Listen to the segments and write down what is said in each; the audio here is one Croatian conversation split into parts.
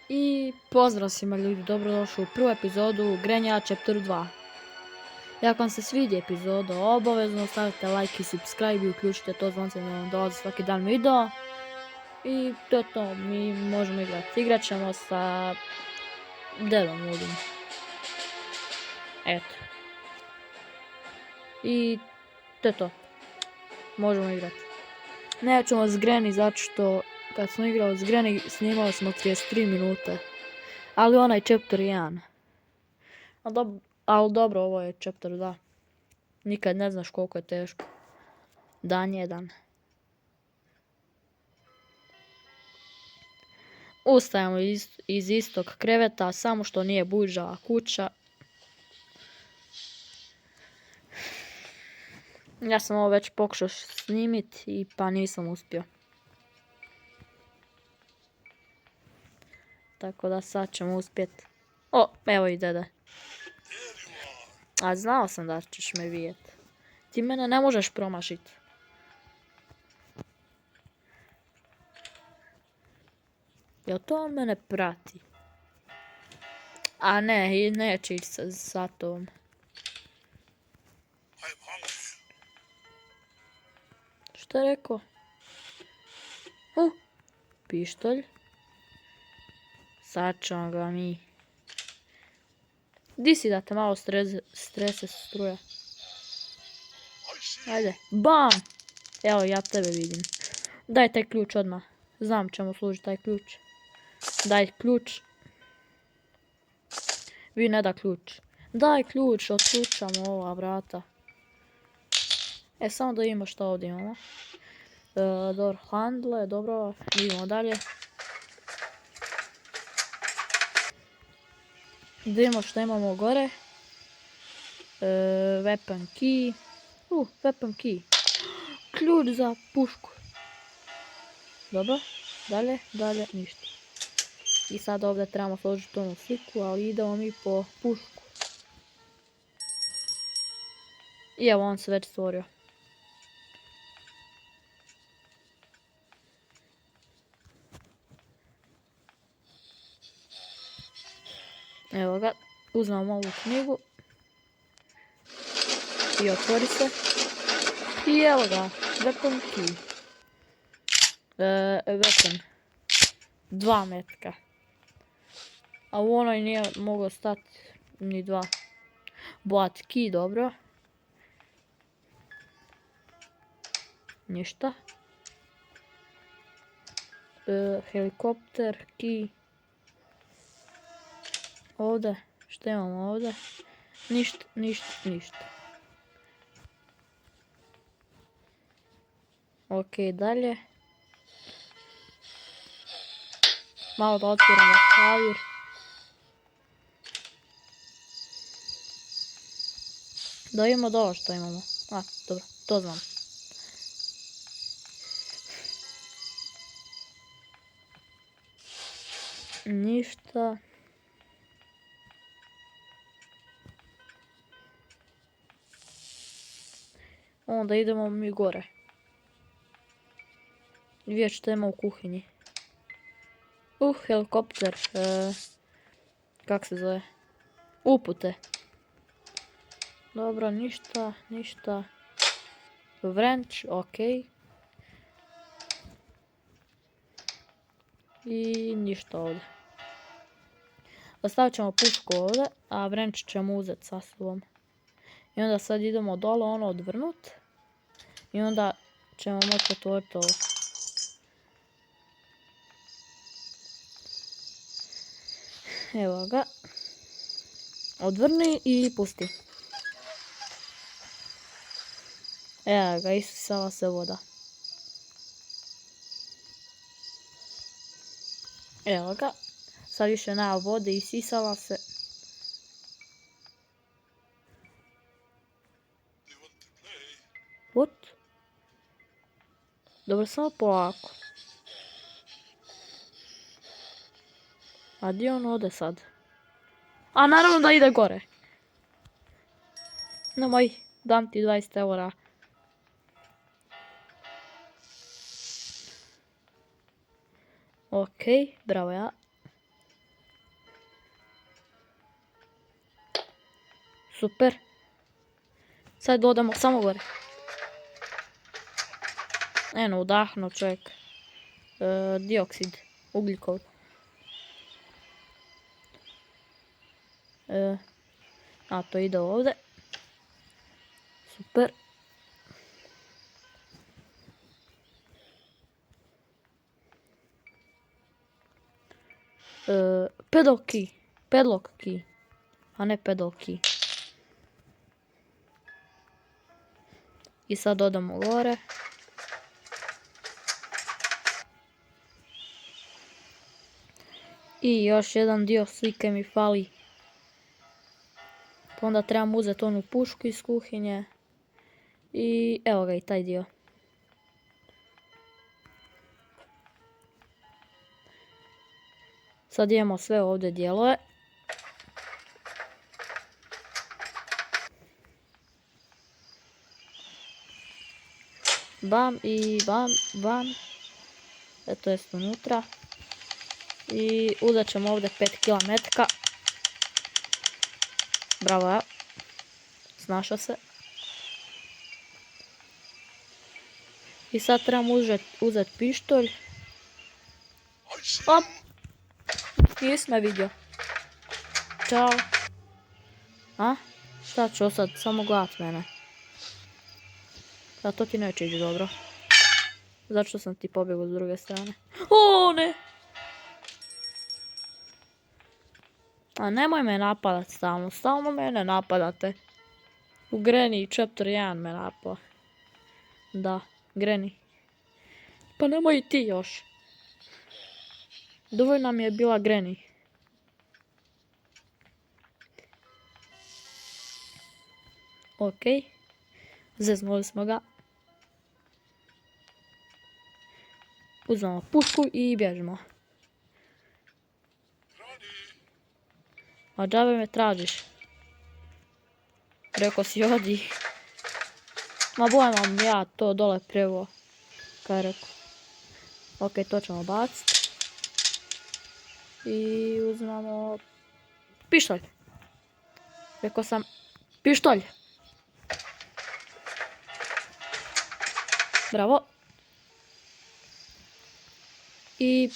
I pozdrav svima ljudi, dobrodošli u prvu epizodu Grenja Chapter 2. I ako vam se sviđa epizoda, obavezno stavite like i subscribe i uključite to zvonce da vam dolazi svaki dan video. I to je to, mi možemo igrati. Igrat ćemo sa Dedom ludim. Eto. I to je to. Možemo igrati. Nećemo s Granny zato što kad smo igrali s Granny snimali smo 33 minute. Ali onaj chapter 1. Ali dobro, ovo je chapter 2. Nikad ne znaš koliko je teško. Dan jedan. Ustajemo iz istog kreveta, samo što nije buđava kuća. Ja sam ovo već pokušao snimiti i pa nisam uspio. Tako da sad ćemo uspjeti. O, evo i dede. A znao sam da ćeš me vidjeti. Ti mene ne možeš promašiti. Jel to on mene prati? A ne, neće ići sa tom. Što je rekao? Pištolj. Sad ćemo ga mi. Di si da te malo strese struja? Ajde, bam! Evo, ja tebe vidim. Daj taj ključ odmah. Znam čemu služi taj ključ. Daj ključ. Vi ne da ključ. Daj ključ, otključamo ova vrata. Samo da imamo što ovdje imamo. Door handle, dobro, idemo dalje. Da imamo što imamo gore. Weapon key. Weapon key. Ključ za pušku. Dobro, dalje, ništa. I sad ovdje trebamo složiti onu sliku, ali idemo mi po pušku. I evo, on se već stvorio. Evo ga, uzmemo ovu knjigu. I otvori se. I evo ga, weapon key. Weapon. 2 metka. A u onoj nije moglo stati ni 2. Boat key, dobro. Ništa. Helikopter key. Ovdje, što imamo ovdje? Ništa. Ok, dalje. Malo da otvorimo klavir. Da imamo da ovo što imamo. Dobro, to znam. Ništa. Onda idemo mi gore. Vidjet što ima u kuhinji. Helikopter. Kak se zove? Upute. Dobro, ništa. Wrench, ok. I ništa ovdje. Ostavit ćemo pušku ovdje, a wrench ćemo uzeti sa sobom. I onda sad idemo dole ono odvrnut. I onda ćemo moći otvoriti ovo. Evo ga. Odvrni i pusti. Evo ga, isisala se voda. Evo ga. Sad više nema vode, isisala se. What? Dobro, samo polako. A gdje on ode sad? A naravno da ide gore. Nemoj, dam ti 20 eura. Ok, bravo ja. Super. Sad dodamo samo gore. Eno, udahnuo čovjek. Dioksid. Ugljikov. A to ide ovdje. Super. Pedlock key. A ne pedal key. I sad dodamo gore. I još jedan dio slike mi fali. Pa onda trebam uzeti onu pušku iz kuhinje. I evo ga i taj dio. Sad imamo sve ovdje dijelove. Bam i bam, bam. To jest unutra. I uzet ćemo ovdje 5 kg metka. Bravo, ja. Snašao se. I sad trebam uzeti pištolj. Op! Nisi me vidio. Ćao. A? Šta ću sad? Samo gledat mene. Da, to ti neće ići dobro. Zašto sam ti pobjegao s druge strane? O, ne! A nemoj me napadat stalno. Stalno mene napadate. U Granny chapter 1 me napao. Da, Granny. Pa nemoj i ti još. Dovoljna mi je bila Granny. Okej. Zeznuli smo ga. Uzmemo pušku i bježimo. A džabe me tražiš. Rekao si odi. Ma bojem vam ja to dole prevo. Kaj je rekao. Ok, to ćemo baciti. I uzmemo pištolj. Rekao sam pištolj. Bravo. I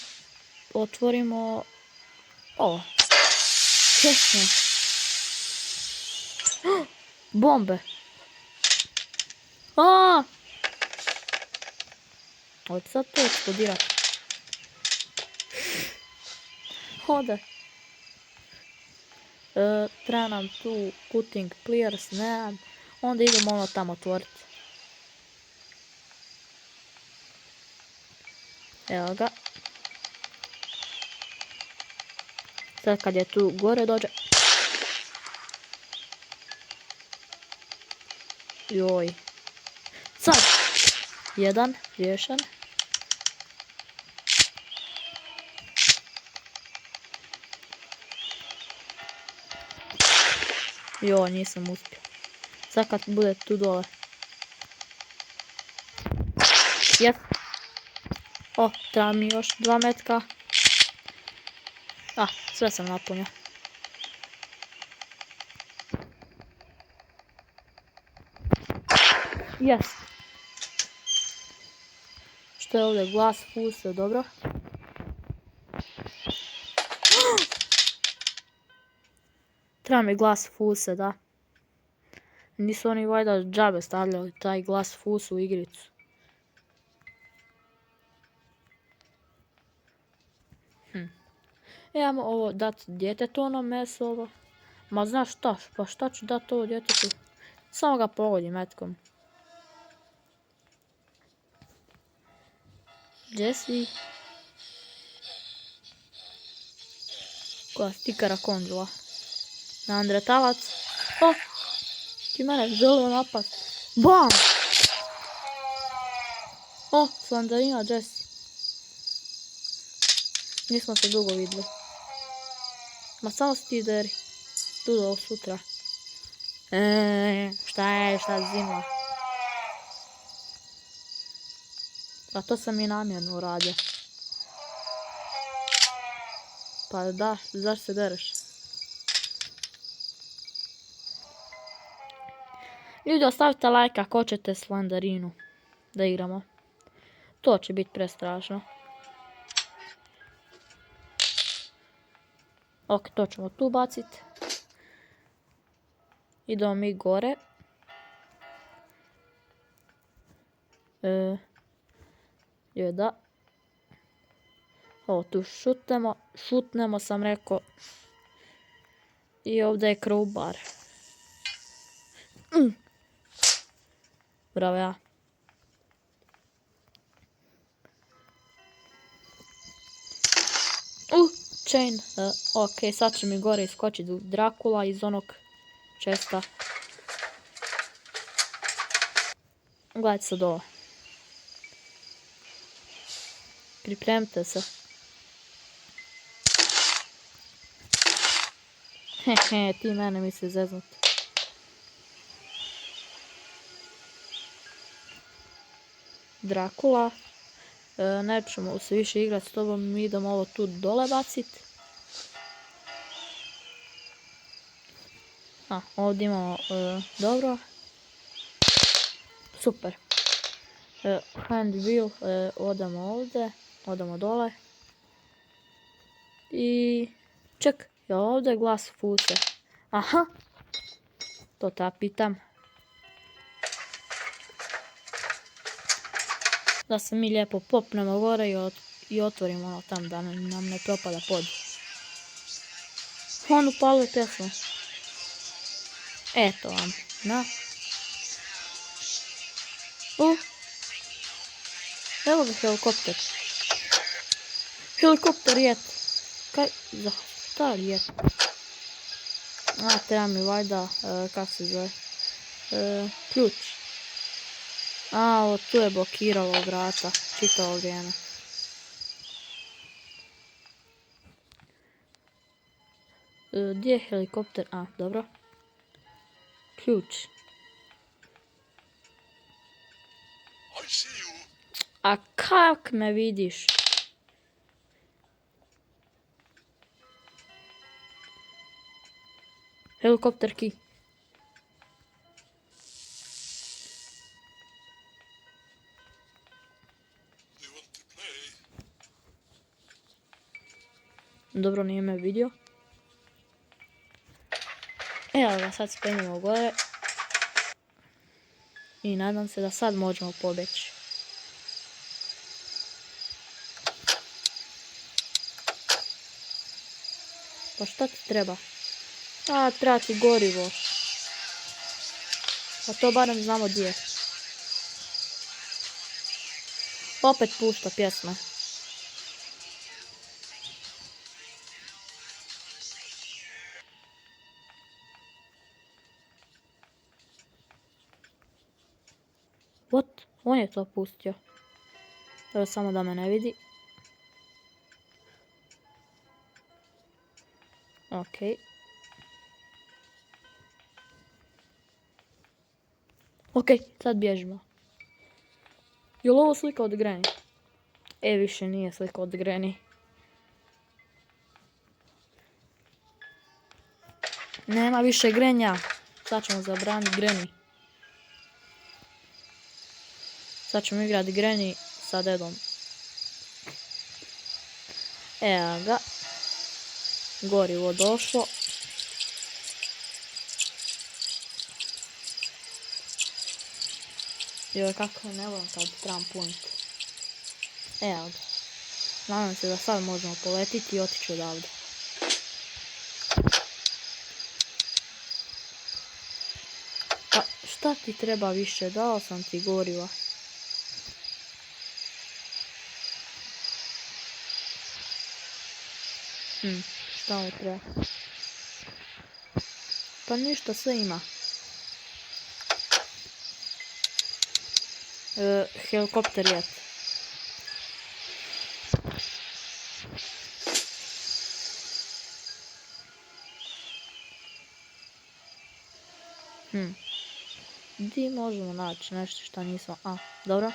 otvorimo ovo. Česno. Bombe. Aaaa! Ovo sad to eksplodirati. Ode. Treba nam tu putting pliers, nemam. Onda idemo ono tamo otvoriti. Evo ga. Sad kad je tu gore dođe. Joj. Sad. Jedan, riješen. Joj, nisam uspio. Sad kad bude tu dole. Jes. O, treba mi još 2 metka. Ah, sve sam napunio. Jes. Što je ovdje? Glass fuse, dobro. Treba mi glass fuse, da. Nisu oni valjda džabe stavljali taj glass fuse u igricu. Imamo ovo dat djetetu ono meso ovo. Ma znaš šta, pa šta ću dat ovo djetetu? Samo ga pogodim metkom. Gdje si? Koja stikara konzula. Neandretalac. O! Ti mene želio napast. BAM! O, Slenderina Jessie. Nismo se dugo vidjeli. Ma samo si ti deri. Tu do sutra. Šta je zima? A to sam i namjerno uradio. Pa da, zašto se dereš? Ljudi, ostavite like ako hoćete Slenderinu da igramo. To će biti prestrašno. Ok, to ćemo tu baciti. Idemo mi gore. Da. Ovo tu šutnemo sam rekao. I ovdje je crowbar. Bravo ja. Chain. Ok, sad će mi gore iskočiti Dracula iz onog česta. Gledajte sad ovo. Pripremite se. Hehe, ti mene misli zeznut. Dracula. Nećemo se više igrati s tobom, mi idemo ovo tu dole bacit. Ovdje imamo, dobro. Super. Hand wheel, odemo ovdje, odemo dole. I ček, je ovdje glas fuse? Aha, to ta pitam. Da se mi lijepo popnemo gore i otvorimo ono tam da nam ne propada pod. On upaluje pjesmu. Eto vam, na. Evo ga helikopter. Helikopter jet. Kaj, za šta jet? Treba mi valjda, kak se zove? Ključ. Ovo tu je blokiralo vrata, čitavo vrijeme. Gdje je helikopter? Dobro. Ključ. A kak me vidiš? Helikopter key. Dobro, nije me vidio. Evo ga, sad spenjemo gore. I nadam se da sad možemo pobjeći. Pa šta ti treba? Treba ti gorivo. Pa to barem znamo gdje je. Opet pušta pjesme. What? On je to pustio. Evo samo da me ne vidi. Ok. Ok, sad bježimo. Je li ovo slika od Granny? Više nije slika od Granny. Nema više Grenja. Sad ćemo zabraniti Granny. Sad ćemo igrati Granny sa dedom. Evo ga. Gorivo došlo. Joj, kako ne volim kad trebam puniti. Evo ga. Nadam se da sad možemo poletiti i otići odavde. Pa šta ti treba više? Dao sam ti goriva. Šta mu treba? Pa ništa, sve ima. Helikopter jet. Gdje možemo naći nešto što nismo... dobro.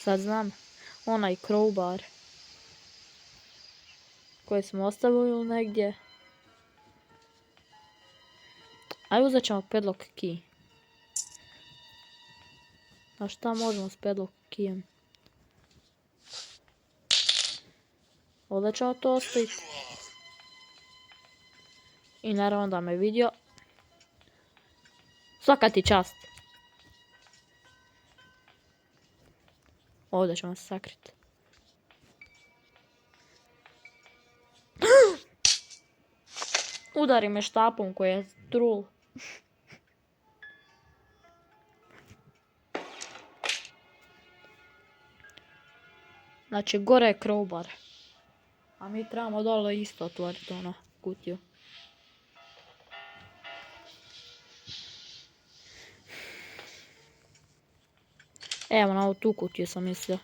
Sad znam. Onaj crowbar. Koji smo ostavili negdje. Ajde uzet ćemo padlock key. A šta možemo s pedal kijem? Ovdje ćemo to ostaviti. I naravno da me vidio. Svaka ti čast. Ovdje ćemo se sakriti. Udari me štapom koji je trul. Znači gore je crowbar. A mi trebamo dole isto otvoriti ono kutiju. Evo na ovu tu kutiju sam mislio.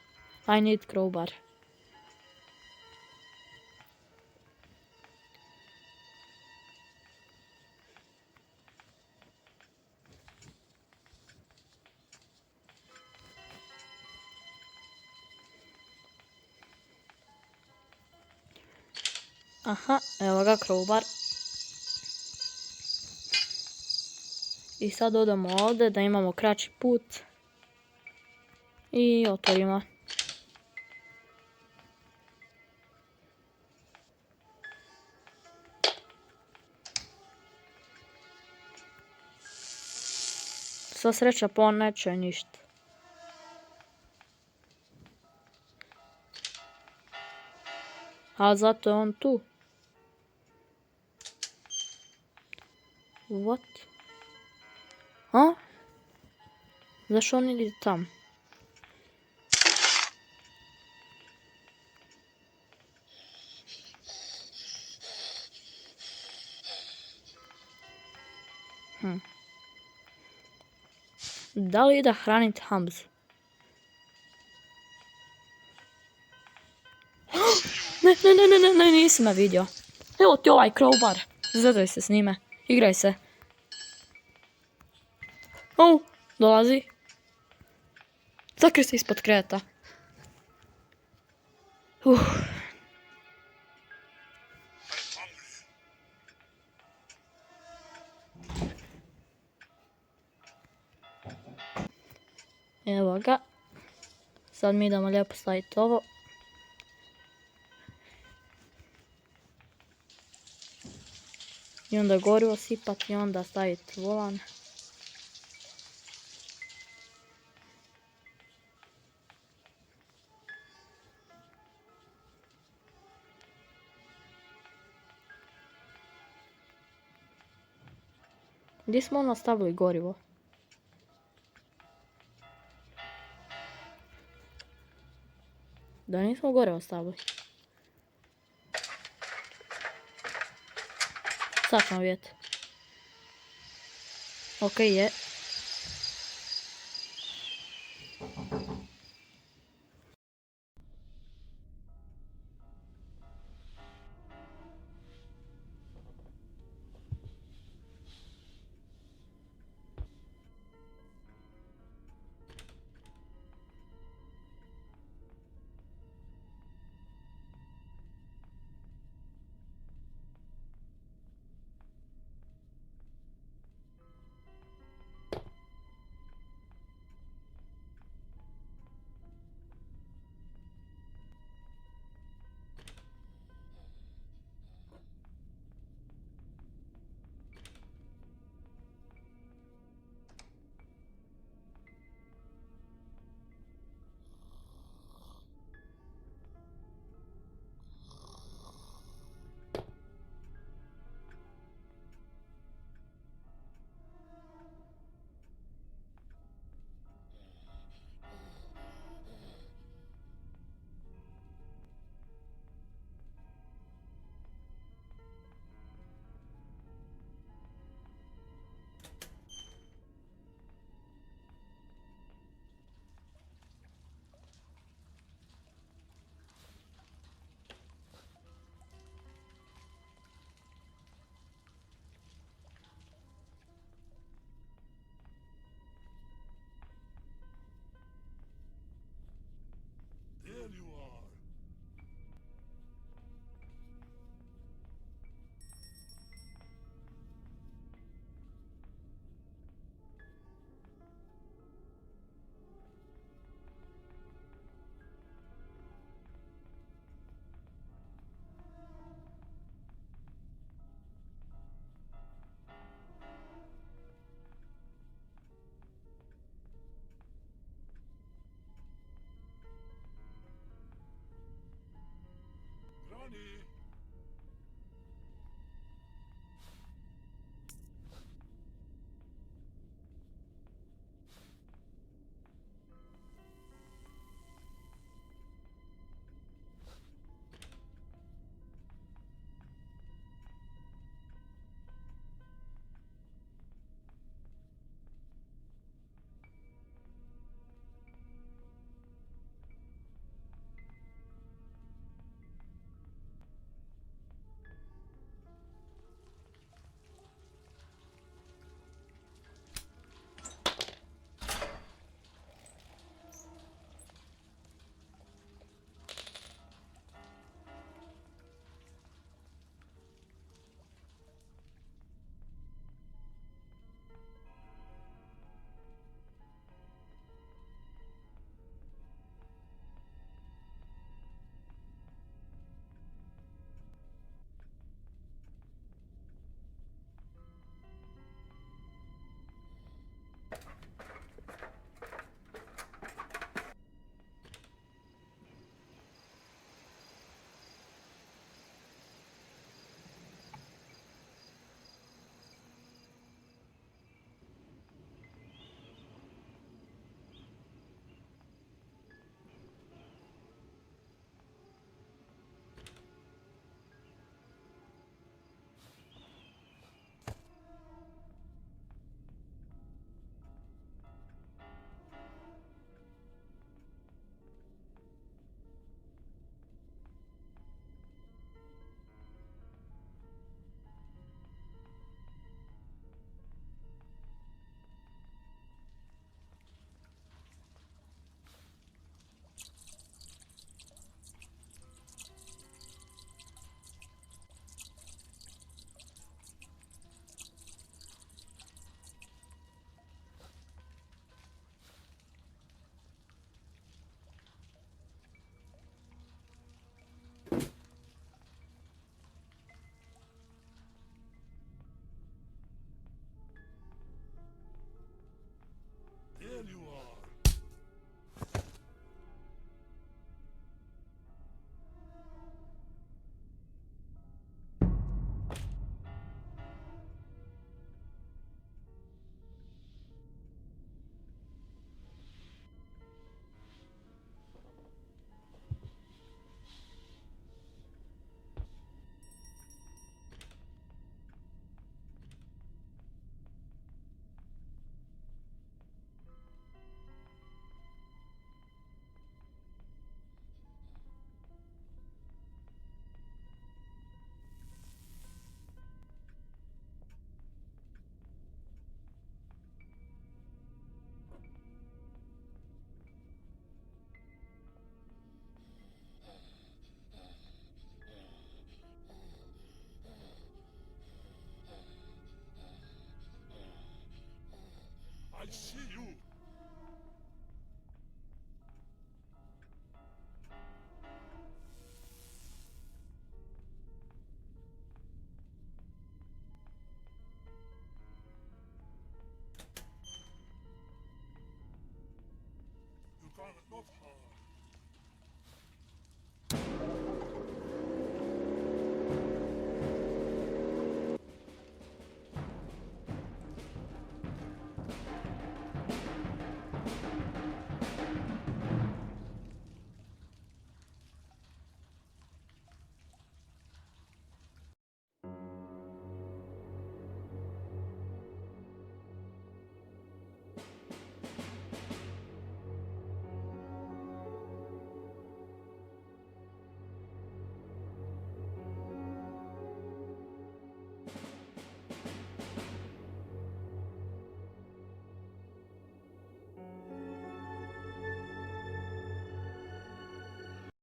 I need crowbar. Aha, evo ga crowbar. I sad odemo ovdje da imamo kraći put. I otvorimo. Sva sreća po on neće ništa. Ali zato je on tu. What? A? Zašto on ide tam? Da li ide hranit Hamz? Ne, nisi me vidio. Evo ti ovaj crowbar. Zadaj se s njime. Igraj se. Dolazi. Sakri se ispod kreta. Evo ga. Sad mi idemo lijepo staviti ovo. I onda gorivo sipati i onda staviti volan. Gdje smo ono stavili gorivo? Da nismo gore ostavili. Sad ćemo vidjeti. Ok je.